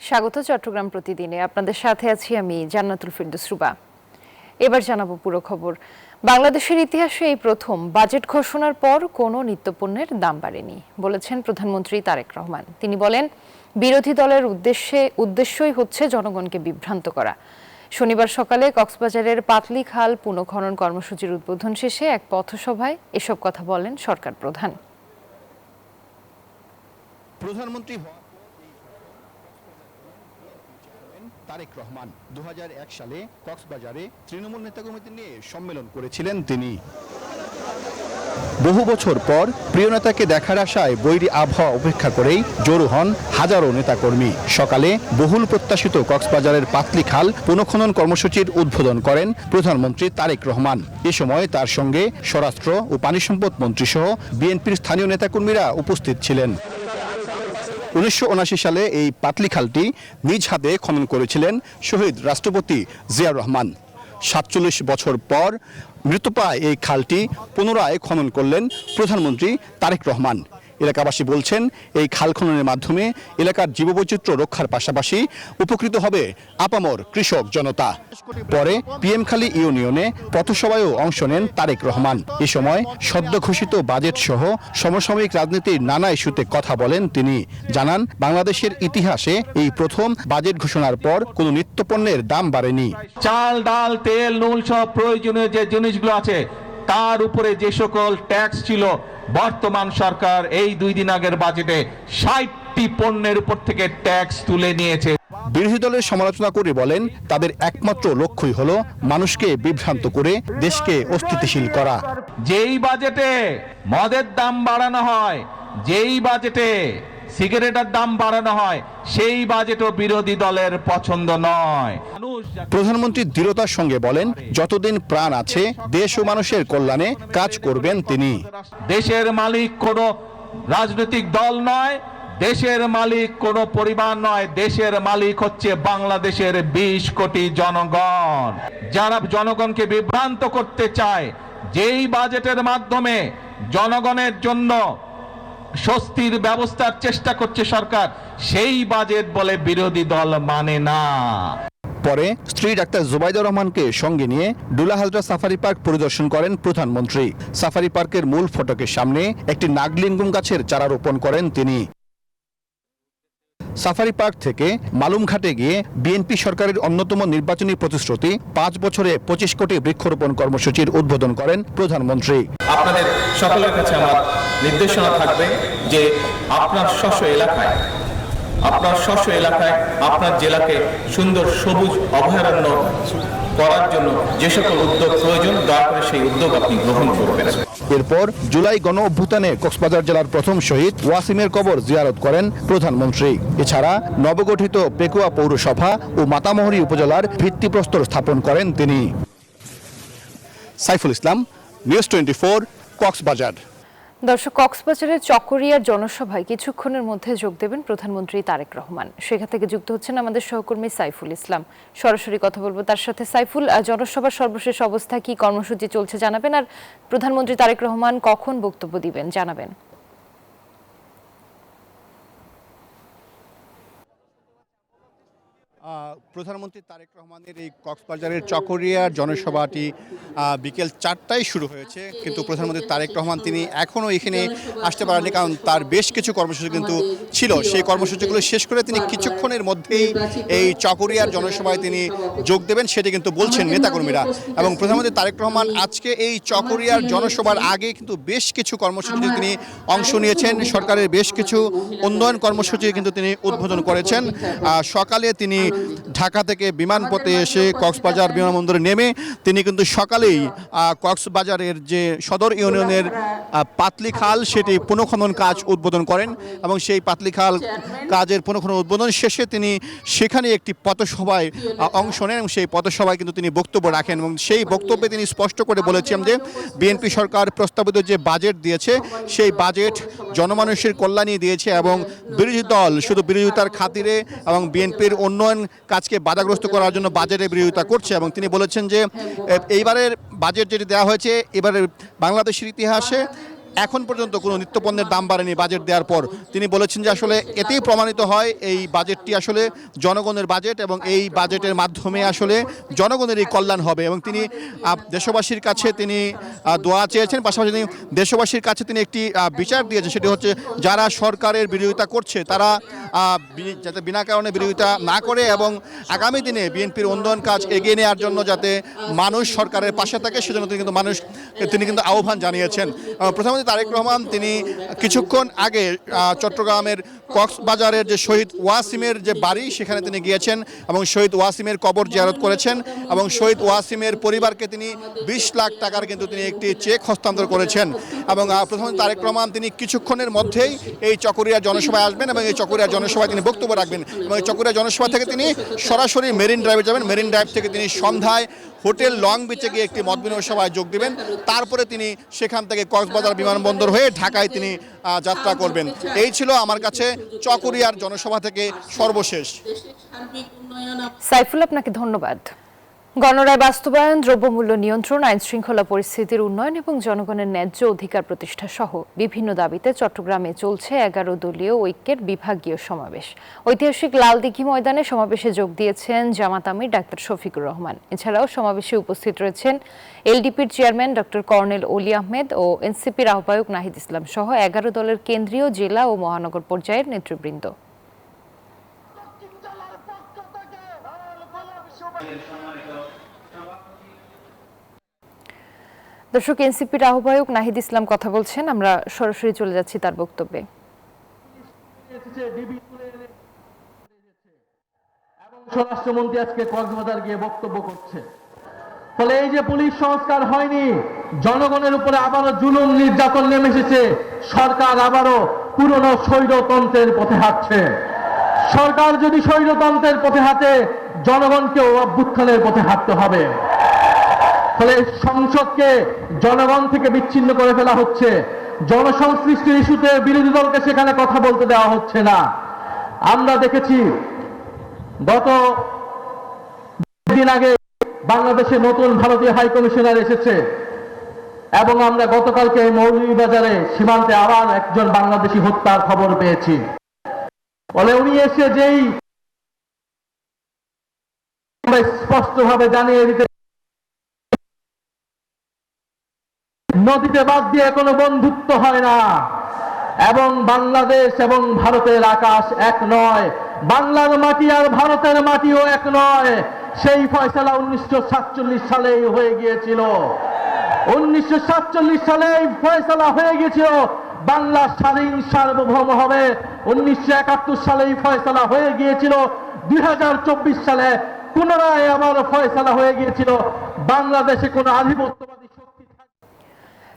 স্বাগত চট্টগ্রাম প্রতিদিনে। আপনাদের সাথে আছি আমি জান্নাতুল ফিরদৌস রুবা। এবার জানাবো পুরো খবর। বাংলাদেশের ইতিহাসে এই প্রথম বাজেট ঘোষণার পর কোনো নিত্যপণ্যের দাম বাড়েনি বলেছেন প্রধানমন্ত্রী তারেক রহমান। তিনি বলেন, বিরোধী দলের উদ্দেশ্যই হচ্ছে জনগণকে বিভ্রান্ত করা। শনিবার সকালে কক্সবাজারের পাতলি খাল পুনঃখনন কর্মসূচির উদ্বোধন শেষে এক পথসভায় এসব কথা বলেন সরকার প্রধান। প্রধানমন্ত্রী তারেক রহমান 2001 সালে কক্সবাজারে তৃণমূল নেতাকর্মীদের নিয়ে সম্মেলন করেছিলেন তিনি। বহু বছর পর প্রিয় নেতাকে দেখার আশায় বৈরী আবহাওয়া উপেক্ষা করেই জড়ো হন হাজারো নেতাকর্মী। সকালে বহুল প্রত্যাশিত কক্সবাজারের পাতলি খাল পুনঃখনন কর্মসূচির উদ্বোধন করেন প্রধানমন্ত্রী তারেক রহমান। এ সময় তার সঙ্গে স্বরাষ্ট্র ও পানি সম্পদ মন্ত্রী সহ বিএনপির স্থানীয় নেতাকর্মীরা উপস্থিত ছিলেন। 1979 সালে এই পাতলি খালটি নিজ হাতে খনন করেছিলেন শহীদ রাষ্ট্রপতি জিয়াউর রহমান। 47 বছর পর মৃতপ্রায় এই খালটি পুনরায় খনন করলেন প্রধানমন্ত্রী তারেক রহমান। এলাকাবাসী বলছেন, এই খাল খননের মাধ্যমে এলাকার জীববৈচিত্র্য রক্ষার পাশাপাশি উপকৃত হবে আপামর কৃষক জনতা। পরে পিএমখালী ইউনিয়নে পথসভায়ও অংশ নেন তারেক রহমান। এ সময় সদ্য ঘোষিত বাজেট সহ সমসাময়িক রাজনীতির নানা ইস্যুতে কথা বলেন তিনি। জানান, বাংলাদেশের ইতিহাসে এই প্রথম বাজেট ঘোষণার পর কোনো নিত্যপণ্যের দাম বাড়েনি। চাল, ডাল, তেল, নুন সব প্রয়োজনীয় যে জিনিসগুলো আছে তার উপরে যে সকল ট্যাক্স ছিল, বর্তমান সরকার এই 2 দিন আগের বাজেটে 60টি পণ্যের উপর থেকে ট্যাক্স তুলে নিয়েছে। বিরোধী দলের সমালোচনা করে বলেন, তাদের একমাত্র লক্ষ্যই হলো মানুষকে বিভ্রান্ত করে দেশকে অস্থিতিশীল করা। যেই বাজেটে মদের দাম বাড়ানো হয়, যেই বাজেটে সিগারেটের দাম বাড়ানো হয়, সেই বাজেটও বিরোধী দলের পছন্দ নয়। প্রধানমন্ত্রী দৃঢ়তার সঙ্গে বলেন, যতদিন প্রাণ আছে দেশ ও মানুষের কল্যাণে কাজ করবেন তিনি। দেশের মালিক কোনো রাজনৈতিক দল নয়, দেশের মালিক কোনো পরিবার নয়, দেশের মালিক হচ্ছে বাংলাদেশের 20 কোটি জনগণ। যারা জনগণকে বিভ্রান্ত করতে চায়, যেই বাজেটের মাধ্যমে জনগণের জন্য স্বস্তির ব্যবস্থার চেষ্টা করছে সরকার, সেই বাজেট বলে বিরোধী দল মানে না। পরে স্ত্রী ডাক্তার জুবাইদা রহমানকে সঙ্গে নিয়ে ডুলা হাজরা সাফারি পার্ক পরিদর্শন করেন প্রধানমন্ত্রী। সাফারি পার্কের মূল ফটকের সামনে একটি নাগলিঙ্গম গাছের চারা রোপণ করেন তিনি। সাফারি পার্ক থেকে মালুমঘাটে গিয়ে বিএনপি সরকারের অন্যতম নির্বাচনী প্রতিশ্রুতি 5 বছরে 25 কোটি বৃক্ষরোপণ কর্মসূচির উদ্বোধন করেন প্রধানমন্ত্রী। আপনাদের সকলের কাছে আমার নির্দেশনা থাকবে যে আপনার স্ব এলাকায় আপনার জেলাকে সুন্দর সবুজ অভয়ারণ্য করার জন্য যে সকল উদ্যোগ প্রয়োজন, দয়া করে সেই উদ্যোগ আপনি গ্রহণ করবেন। এরপর জুলাই গণ অভ্যুত্থানে কক্সবাজার জেলার প্রথম শহীদ ওয়াসিমের কবর জিয়ারত করেন প্রধানমন্ত্রী। এছাড়া নবগঠিত পেকুয়া পৌরসভা ও মাতামোহরী উপজেলার ভিত্তিপ্রস্তর স্থাপন করেন তিনি। সাইফুল ইসলাম, নিউজ 24, কক্সবাজার। দর্শক, কক্সবাজারের চকরিয়ার জনসভায় কিছুক্ষণের মধ্যে যোগ দেবেন প্রধানমন্ত্রী তারেক রহমান। সেখান থেকে যুক্ত হচ্ছেন আমাদের সহকর্মী সাইফুল ইসলাম। সরাসরি কথা বলবো তার সাথে। সাইফুল, জনসভার সর্বশেষ অবস্থা কি, কর্মসূচি চলছে জানাবেন, আর প্রধানমন্ত্রী তারেক রহমান কখন বক্তব্য দিবেন জানাবেন। প্রধানমন্ত্রী তারেক রহমানের এই কক্সবাজারের চকরিয়ার জনসভাটি বিকেল 4টায় শুরু হয়েছে, কিন্তু প্রধানমন্ত্রী তারেক রহমান তিনি এখনও এখানে আসতে পারেননি, কারণ তার বেশ কিছু কর্মসূচি কিন্তু ছিল। সেই কর্মসূচিগুলো শেষ করে তিনি কিছুক্ষণের মধ্যেই এই চকরিয়ার জনসভায় তিনি যোগ দেবেন, সেটি কিন্তু বলছেন নেতাকর্মীরা। এবং প্রধানমন্ত্রী তারেক রহমান আজকে এই চকরিয়ার জনসভার আগে কিন্তু বেশ কিছু কর্মসূচিতে তিনি অংশ নিয়েছেন। সরকারের বেশ কিছু উন্নয়ন কর্মসূচি কিন্তু তিনি উদ্বোধন করেছেন। সকালে তিনি ঢাকা থেকে বিমানপথে এসে কক্সবাজার বিমানবন্দরে নেমে তিনি কিন্তু সকালেই কক্সবাজারের যে সদর ইউনিয়নের পাতলি খাল সেটি পুনঃখনন কাজ উদ্বোধন করেন, এবং সেই পাতলি খাল কাজের পুনঃখনন উদ্বোধন শেষে তিনি সেখানে একটি পথসভায় অংশ নেন, এবং সেই পথসভায় কিন্তু তিনি বক্তব্য রাখেন। এবং সেই বক্তব্যে তিনি স্পষ্ট করে বলেছেন যে বিএনপি সরকার প্রস্তাবিত যে বাজেট দিয়েছে সেই বাজেট জনমানুষের কল্যাণে দিয়েছে, এবং বিরোধী দল শুধু বিরোধিতার খাতিরে এবং বিএনপির উন্নয়ন কাজকে বাধাগ্রস্ত করার জন্য বাজেটের বিরোধিতা করছে। এবং তিনি বলেছেন যে এইবারের বাজেট যেটি দেওয়া হয়েছে, এবারের বাংলাদেশের ইতিহাসে এখন পর্যন্ত কোনো নিত্যপণ্যের দাম বাড়েনি বাজেট দেওয়ার পর। তিনি বলেছেন যে আসলে এতেই প্রমাণিত হয় এই বাজেটটি আসলে জনগণের বাজেট এবং এই বাজেটের মাধ্যমে আসলে জনগণেরই কল্যাণ হবে। এবং তিনি দেশবাসীর কাছে তিনি দোয়া চেয়েছেন, পাশাপাশি তিনি দেশবাসীর কাছে তিনি একটি বিচার দিয়েছেন, সেটি হচ্ছে যারা সরকারের বিরোধিতা করছে তারা যাতে বিনা কারণে বিরোধিতা না করে এবং আগামী দিনে বিএনপির উন্নয়ন কাজ এগিয়ে নেওয়ার জন্য যাতে মানুষ সরকারের পাশে থাকে সেজন্য তিনি কিন্তু আহ্বান জানিয়েছেন। প্রধানমন্ত্রী তারেক রহমান তিনি কিছুক্ষণ আগে চট্টগ্রামের কক্সবাজারের যে শহীদ ওয়াসিমের যে বাড়ি সেখানে তিনি গিয়েছেন এবং শহীদ ওয়াসিমের কবর জিয়ারত করেছেন এবং শহীদ ওয়াসিমের পরিবারকে তিনি 20 লাখ টাকার কিন্তু তিনি একটি চেক হস্তান্তর করেছেন। এবং প্রধানমন্ত্রী তারেক রহমান তিনি কিছুক্ষণের মধ্যেই এই চকরিয়া জনসভায় আসবেন এবং এই চকরিয়া জনসভায় তিনি বক্তব্য রাখবেন এবং এই চকরিয়া জনসভা থেকে তিনি সরাসরি মেরিন ড্রাইভে যাবেন। মেরিন ড্রাইভ থেকে তিনি সন্ধ্যায় হোটেল লং বিচে গিয়ে একটি মত বিনিময় সভায় যোগ দিবেন। তারপরে তিনি সেখান থেকে কক্সবাজার বিমানবন্দর হয়ে ঢাকায় তিনি যাত্রা করবেন। এই ছিল আমার কাছে চকরিয়ার জনসভা থেকে সর্বশেষ। সাইফুল, আপনাকে ধন্যবাদ। গণরায় বাস্তবায়ন, দ্রব্যমূল্য নিয়ন্ত্রণ, আইন শৃঙ্খলা পরিস্থিতির উন্নয়ন এবং জনগণের ন্যায্য অধিকার প্রতিষ্ঠা সহ বিভিন্ন দাবিতে চট্টগ্রামে চলছে 11 দলীয় ঐক্যের বিভাগীয় সমাবেশ। ঐতিহাসিক লালদিঘি ময়দানে সমাবেশে যোগ দিয়েছেন জামাত আমির ডাক্তার শফিকুর রহমান। এছাড়াও সমাবেশে উপস্থিত রয়েছেন এলডিপির চেয়ারম্যান ডক্টর কর্নেল অলি আহমেদ ও এনসিপির আহ্বায়ক নাহিদ ইসলাম সহ 11 দলের কেন্দ্রীয়, জেলা ও মহানগর পর্যায়ের নেতৃবৃন্দ। দর্শক, এনসিপির আহ্বায়ক নাহিদ ইসলাম কথা বলছেন, আমরা সরাসরি চলে যাচ্ছি তার বক্তব্যে। স্বরাষ্ট্রমন্ত্রী আজকে কক্সবাজার গিয়ে বক্তব্য করছে। ফলে এই যে পুলিশ সংস্কার হয়নি, জনগণের উপরে আবারও জুলুম নির্যাতন নেমে এসেছে, সরকার আবারও পুরনো স্বৈরতন্ত্রের পথে হাঁটছে। সরকার যদি স্বৈরতন্ত্রের পথে হাঁটে, জনগণকেও অভ্যুত্থানের পথে হাঁটতে হবে। ফলে সংসদকে জনগণ থেকে বিচ্ছিন্ন করে ফেলা হচ্ছে। জনসংশ্লিষ্ট ইস্যুতে বিরোধী দলকে সেখানে কথা বলতে দেওয়া হচ্ছে না। আমরা দেখেছি গত দিন আগে বাংলাদেশে নতুন ভারতীয় হাই কমিশনার এসেছে এবং আমরা গতকালকে মৌলভীবাজারে সীমান্তে আবার একজন বাংলাদেশি হত্যার খবর পেয়েছি। ফলে উনি এসে যেই স্পষ্টভাবে জানিয়ে দিতে, নদীতে বাদ দিয়ে কোনো বন্ধুত্ব হয় না এবং বাংলাদেশ এবং ভারতের আকাশ এক নয়, বাংলার মাটি আর ভারতের মাটিও এক নয়। সেই ফয়সালা 1947 সালেই হয়ে গিয়েছিল। 1947 সালে এই ফয়সালা হয়ে গিয়েছিল বাংলা স্বাধীন সার্বভৌম হবে। 1971 সালে এই ফয়সালা হয়ে গিয়েছিল। 2024 সালে পুনরায় আবার ফয়সালা হয়ে গিয়েছিল বাংলাদেশে কোনো আধিপত্যবাদী।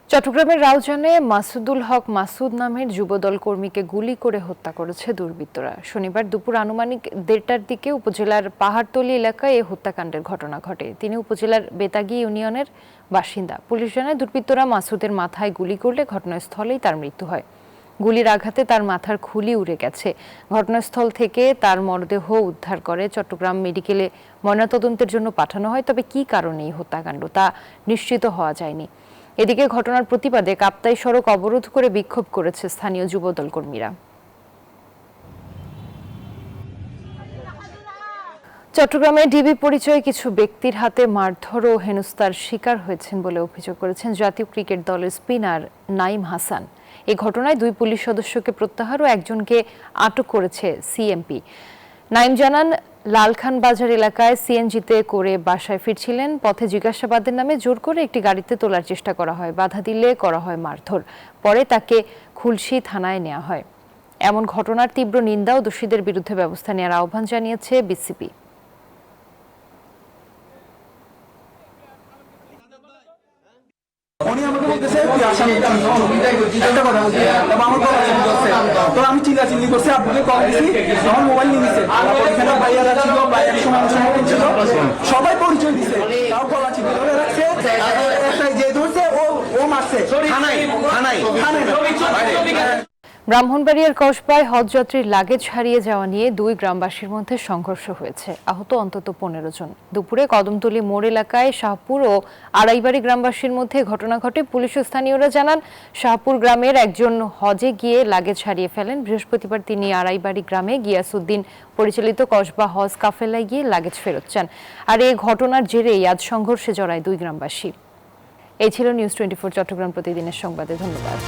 চট্টগ্রামের রাউজানে মাসুদুল হক মাসুদ নামের যুবদল কর্মীকে গুলি করে হত্যা করেছে দুর্বৃত্তরা। শনিবার দুপুর আনুমানিক 1:30টার দিকে উপজেলার পাহাড়তলী এলাকায় এই হত্যাকাণ্ডের ঘটনা ঘটে। তিনি উপজেলার বেতাগী ইউনিয়নের বাসিন্দা। পুলিশ জানায় দুর্বৃত্তরা মাসুদের মাথায় গুলি করলে ঘটনাস্থলেই তার মৃত্যু হয়। গুলির আঘাতে তার মাথার খুলি উড়ে গেছে। ঘটনাস্থল থেকে তার মরদেহ উদ্ধার করে চট্টগ্রাম মেডিকেলে ময়নাতদন্তের জন্য পাঠানো হয়। তবে কী কারণে এই হত্যাকাণ্ড তা নিশ্চিত হওয়া যায়নি। এদিকে ঘটনার প্রতিবাদে কাপ্তাই সড়ক অবরোধ করে বিক্ষোভ করেছে স্থানীয় যুবদল কর্মীরা। চট্টগ্রামে ডিবি পরিচয়ে কিছু ব্যক্তির হাতে মারধর ও হেনস্থার শিকার হয়েছেন বলে অভিযোগ করেছেন জাতীয় ক্রিকেট দলের স্পিনার নাইম হাসান। এই ঘটনায় 2 পুলিশ সদস্যকে প্রত্যাহার ও একজনকে আটক করেছে সিএমপি। নাইম জানান, লালখান বাজার এলাকায় সিএনজিতে করে বাসায় ফিরছিলেন। পথে জিজ্ঞাসাবাদের নামে জোর করে একটি গাড়িতে তোলার চেষ্টা করা হয়। বাধা দিলে করা হয় মারধর। পরে তাকে খুলশী থানায় নেওয়া হয়। এমন ঘটনার তীব্র নিন্দা ও দোষীদের বিরুদ্ধে ব্যবস্থা নেওয়ার আহ্বান জানিয়েছে বিসিবি। উনি আমাকে বলতেছে তুই আসামি একটা কথা বলছি, আমার কল তো আমি চিল্লাচিল্লি করছি, আপনাকে কল দিছি, আমার মোবাইল নিয়ে নিছে। ওইখানে ভাইয়ারা ছিল, ভাইয়ার সময় ছিল, সবাই পরিচয় দিছে, তাও গলা চিপে ধরে রাখছে। যে ধরছে ও মারছে। ব্রাহ্মণবাড়িয়ার কসবায় হজযাত্রীর লাগেজ হারিয়ে যাওয়া নিয়ে দুই গ্রামবাসীর মধ্যে সংঘর্ষ হয়েছে, আহত অন্তত 15 জন। দুপুরে কদমতলী মোড় এলাকায় শাহপুর ও আড়াইবাড়ি গ্রামবাসীর মধ্যে ঘটনা ঘটে। পুলিশ ও স্থানীয়রা জানান, শাহপুর গ্রামের একজন হজে গিয়ে লাগেজ হারিয়ে ফেলেন। বৃহস্পতিবার তিনি আড়াইবাড়ি গ্রামে গিয়াসউদ্দিন পরিচালিত কসবা হজ কাফেলায় গিয়ে লাগেজ ফেরত চান। আর এই ঘটনার জেরেই আজ সংঘর্ষে জড়ায় দুই গ্রামবাসী। এই ছিল নিউজ 24 চট্টগ্রাম প্রতিদিনের সংবাদে। ধন্যবাদ।